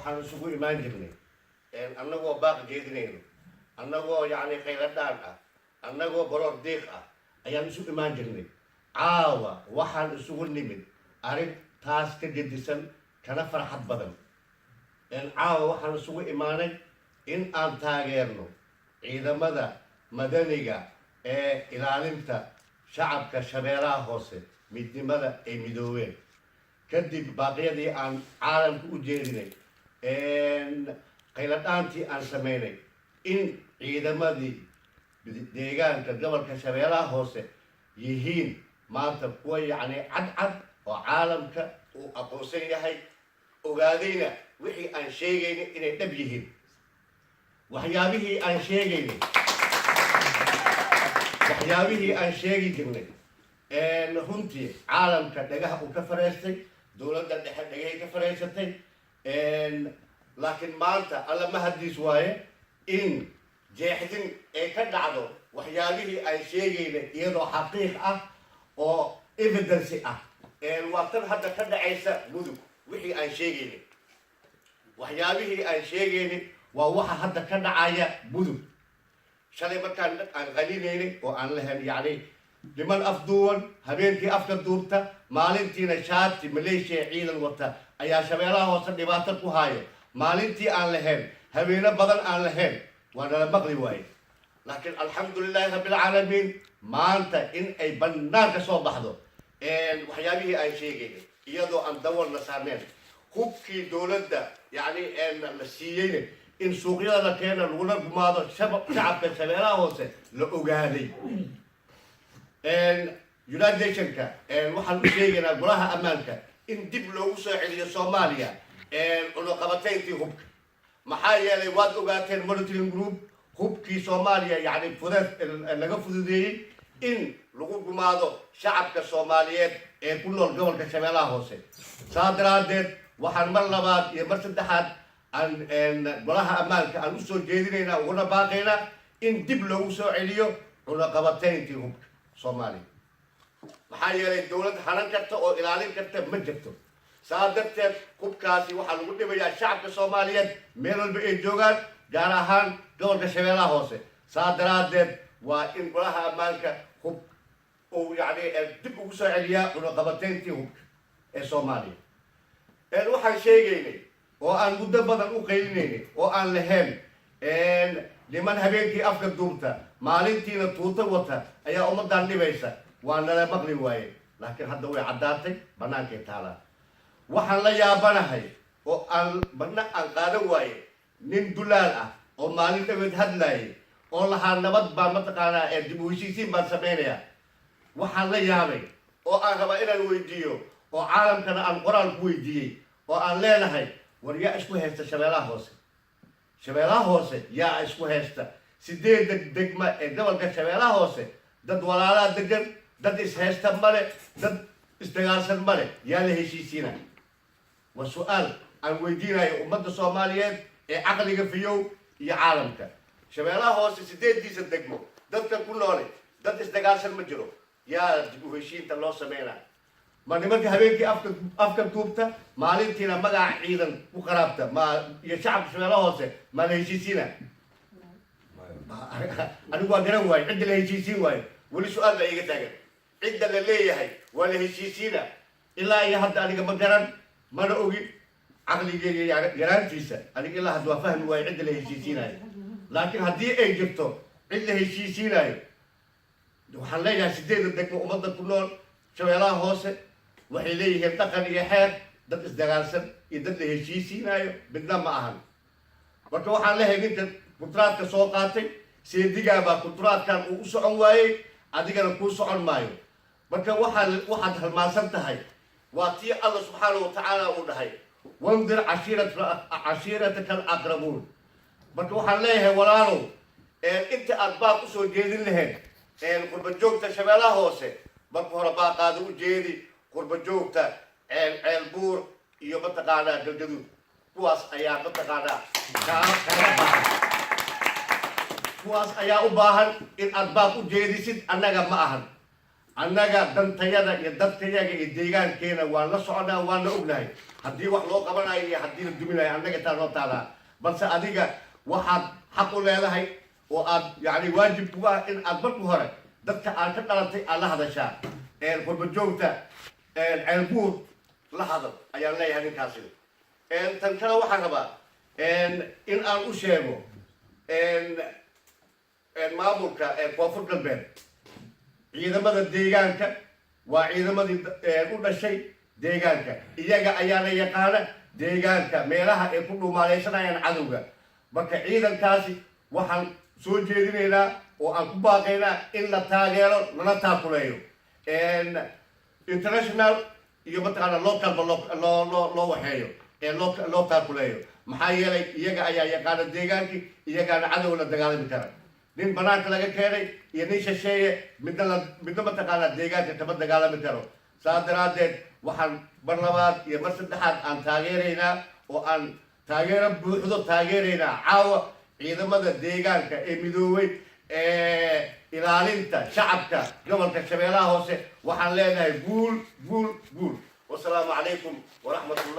waxaan isugu imaan jirnay annagoo baaq jeedinayno annagoo yacni khayladhaan ah annagoo baroor diiq ah ayaan isu imaan jirnay caawa waxaan isugu nimid arrin taas ka gedisan kana farxad badan caawa waxaan isugu imaanay in aan taageerno ciidamada madaniga ee ilaalinta shacabka shabeellaha hoose midnimada ay midoobeen kadib baaqyadii aan caalamka u jeedinay khayladhaantii aan samaynay in ciidamadii deegaanka gobolka shabeellaha hoose yihiin maanta kuwa yacni cadcad oo caalamka uu aqoonsan yahay ogaadayna wixii aan sheegaynay inay dhab yihiin waxyaabihii aan sheegi jirnay runtii caalamka dhagaha uu ka faraystay dowladda dhexe dhagahay ka faraysatay laakiin maanta alla mahadiis waaye in jeexdin ay ka dhacdo waxyaabihii aan sheegaynay iyadoo xaqiiq ah oo evidence ah waa tan hadda ka dhacaysa mudug wixii aan sheegaynay waxyaabihii aan sheegaynay waa waxa hadda ka dhacaya mudug shalay markaan aan qalinaynay oo aan lahayn yacni niman afduuban habeenkii afka duubta maalintiina shaati maleeshiya ciidan wata ayaa shabeellaha hoose dhibaato ku haayo maalintii aan lahayn habeeno badan aan lahayn waa nala maqli waaye laakiin alxamdulilaahi rabbilcaalamiin maanta in ay banaanka soo baxdo waxyaabihii aan sheegaynay iyadoo aan dawalna saarneen hubkii dowladda yacni la siiyeyna in suuqyada la keena laguna gumaado shacabka shabeellaha hoose la ogaaday united nationka waxaan u sheegaynaa golaha ammaanka in dib loogu soo celiyo soomaaliya cunuqabatayntii hubka maxaa yeelay waad ogaateen monitoring group hubkii soomaaliya yacni laga fududeeyey in lagu gumaado shacabka soomaaliyeed ee ku nool gobolka shabeellaha hoose saa daraaddeed waxaan mar labaad iyo mar saddexaad aan golaha ammaanka aan usoo jeedinaynaa uguna baaqaynaa in dib loogu soo celiyo cunuqabatayntii hubka soomaaliya maxaa yeelay dowlad hanan karta oo ilaalin karta ma jirto saa darteed hubkaasi waxaa lagu dhibayaa shacabka soomaaliyeed meel walba ay joogaan gaar ahaan gobolka shabeellaha hoose saa daraaddeed waa in golaha ammaanka hub uu yacni dib ugu soo celiyaa cunuqabatayntii hubka ee soomaaliya waxaan sheegaynay oo aan muddo badan u qaylinaynay oo aan lahayn niman habeenkii afka duubta maalintiina tuuta wata ayaa ummaddan dhibaysa waa nala maqli waaye laakiin hadda way caddaatay bannaankay taalaa waxaan la yaabanahay oo aan qaadan waaye nin dulaal ah oo maalin dhaweed hadlaayay oo lahaa nabad baan mataqaanaa dib u heshiisiin baan samaynayaa waxaan la yaabay oo aan rabaa inaan weydiiyo oo caalamkana aan qoraal ku weydiiyey oo aan leenahay war yaa isku haysta shabeellaha hoose shabeellaha hoose yaa isku haysta 8 degma ee gobolka shabeellaha hoose dad walaalaa degan dad ishaysta male dad isdagaalsan male yaa la heshiisiina waa su-aal aan weydiinayo ummadda soomaaliyeed ee caqliga fiyow iyo caalamka shabeellaha hoose 8diisa degmo dadkan ku noole dad isdagaalsan ma jiro yaa dib u heshiinta loo sameynaa ma nimanka habeenkii afka duubta maalintiina magaca ciidan ku qaraabta iyo shacabka shabeellaha hoose ma la heshiisiina anigu waa garan waayo cidda la heshiisiin waayo weli su-aal baa iiga taagan cidda la leeyahay waa la heshiisiina ilaa iyo hadda aniga ma garan mana ogin caqligeega yaraantiisa aniga ilaa hadda waa fahmi waayo cidda la heshiisiinayo laakiin haddii ay jirto cid la heshiisiinayo waxaan leeyahay 8 degmo ummadda ku nool shabeellaha hoose waxay leeyihiin dhaqan iyo xeer dad isdagaalsan iyo dad la heshiisiinayo midna ma ahan marka waxaan leeyahay ninka kuntaraadka soo qaatay seedigaabaa kuntaraadkan uu u socon waayey adigana kuu socon maayo marka waxaad halmaansan tahay waa tii alla subxaanahu watacaala uu dhahay wandir cashiirataka alaqrabuun marka waxaan leeyahay walaalow inta aad baaq usoo jeedin lahayd qurba joogta shabeellaha hoose marka hore baaqaada u jeedi qurba joogta ceel buur iyo mataqaanaa galgaduud kuwaas ayaa mataqaanaa kaaga baahan kuwaas ayaa u baahan in aad baaq u jeedisid annaga ma ahan annaga dantayada iyo dadkayaga iyo deegaankeena waan la soconaa waana ognahay haddii wax loo qabanayo iyo haddii la duminayo annaga taa noo taalaa balse adiga waxaad xaq u leedahay oo aad yani waajib kuga ah in aad marka hore dadka aad ka dhalatay aad la hadashaa qurbajoogta ceelbuur la hadal ayaan leeyahay ninkaasi tan kale waxaan rabaa in aan u sheego maamulka koonfur galbeed ciidamada deegaanka waa ciidamadii u dhashay deegaanka iyaga ayaana yaqaana deegaanka meelaha ay ku dhumaaleysanayaan cadowga marka ciidankaasi waxaan soo jeedinaynaa oo aan ku baaqaynaa in la taageero lana taakuleeyo international iyo mataqaana localba loo waxeeyo loo taakuleeyo maxaa yeelay iyaga ayaa yaqaana deegaankii iyagaana cadow la dagaalami kara nin banaanka laga keenay iyo nin shisheeye midna mataqaana deegaanka kama dagaalami karo saas daraaddeed waxaan mar labaad iyo mar saddexaad aan taageeraynaa oo aan taageero buuxdo taageeraynaa caawa ciidamada deegaanka ee midoobay ilaalinta shacabka gobolka shabeellaha hoose waxaan leenahay guul guul guul wasalaamu calaykum waraxmat ullah